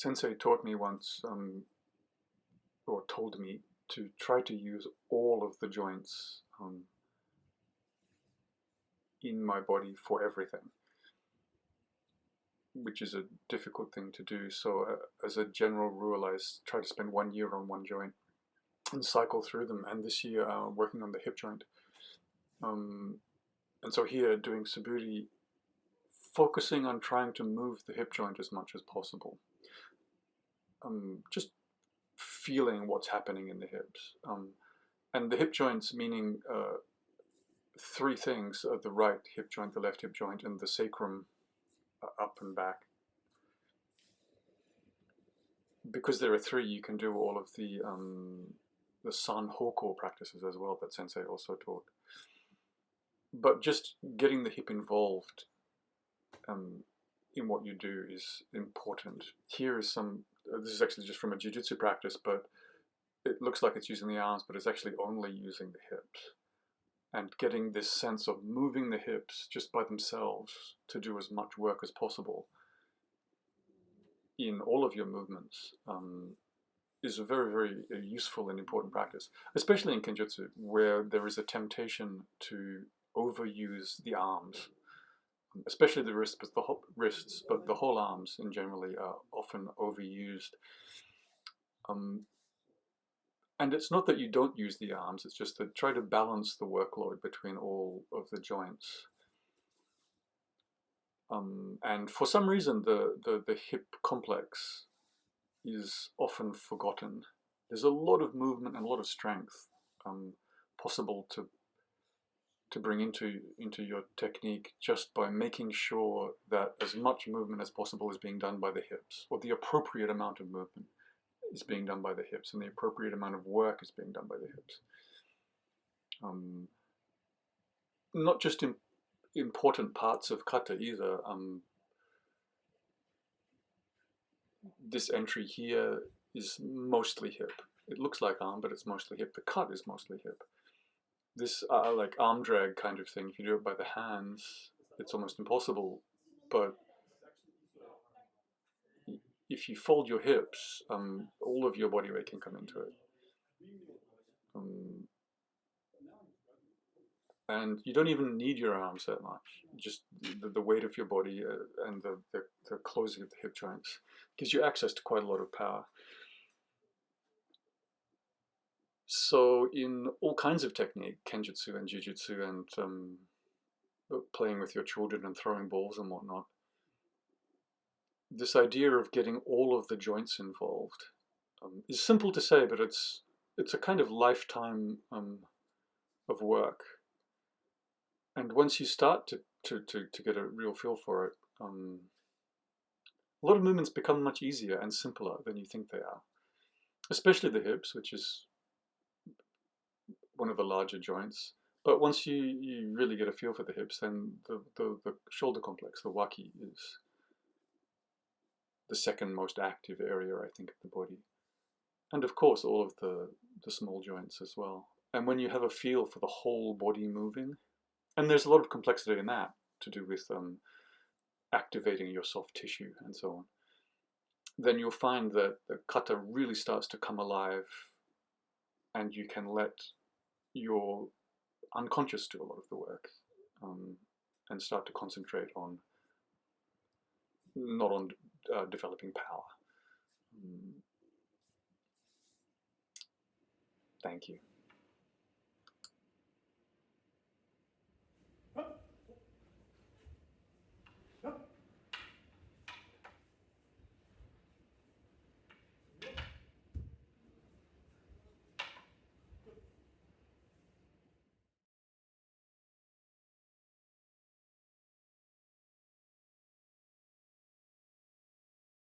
Sensei taught me once, or told me to try to use all of the joints in my body for everything, which is a difficult thing to do. So as a general rule, I try to spend 1 year on one joint and cycle through them. And this year, working on the hip joint. And so here, doing Suburi, focusing on trying to move the hip joint as much as possible. Just feeling what's happening in the hips. And the hip joints meaning three things: the right hip joint, the left hip joint, and the sacrum up and back. Because there are three, you can do all of the San Hoko practices as well that Sensei also taught. But just getting the hip involved in what you do is important. Here is some, this is actually just from a Jiu-Jitsu practice, but it looks like it's using the arms, but it's actually only using the hips. And getting this sense of moving the hips just by themselves to do as much work as possible in all of your movements is a very, very useful and important practice, especially in Kenjutsu, where there is a temptation to overuse the arms, especially the wrists, but the whole arms in generally are often overused. And it's not that you don't use the arms, it's just that try to balance the workload between all of the joints. And for some reason, the hip complex is often forgotten. There's a lot of movement and a lot of strength possible to bring into your technique just by making sure that as much movement as possible is being done by the hips, or the appropriate amount of movement is being done by the hips, and the appropriate amount of work is being done by the hips. Not just important parts of kata either. This entry here is mostly hip. It looks like arm, but it's mostly hip. The cut is mostly hip. This like arm drag kind of thing, if you do it by the hands, it's almost impossible. But if you fold your hips, all of your body weight can come into it. And you don't even need your arms that much. Just the weight of your body and the closing of the hip joints gives you access to quite a lot of power. So in all kinds of technique, Kenjutsu and Jiu-Jitsu and playing with your children and throwing balls and whatnot, this idea of getting all of the joints involved is simple to say, but it's a kind of lifetime of work. And once you start to get a real feel for it, a lot of movements become much easier and simpler than you think they are. Especially the hips, which is one of the larger joints. But once you really get a feel for the hips, then the shoulder complex, the waki, is the second most active area, I think, of the body. And of course, all of the small joints as well. And when you have a feel for the whole body moving, and there's a lot of complexity in that to do with activating your soft tissue and so on, then you'll find that the kata really starts to come alive, and you can let your unconscious do a lot of the work and start to concentrate on not on developing power. Thank you.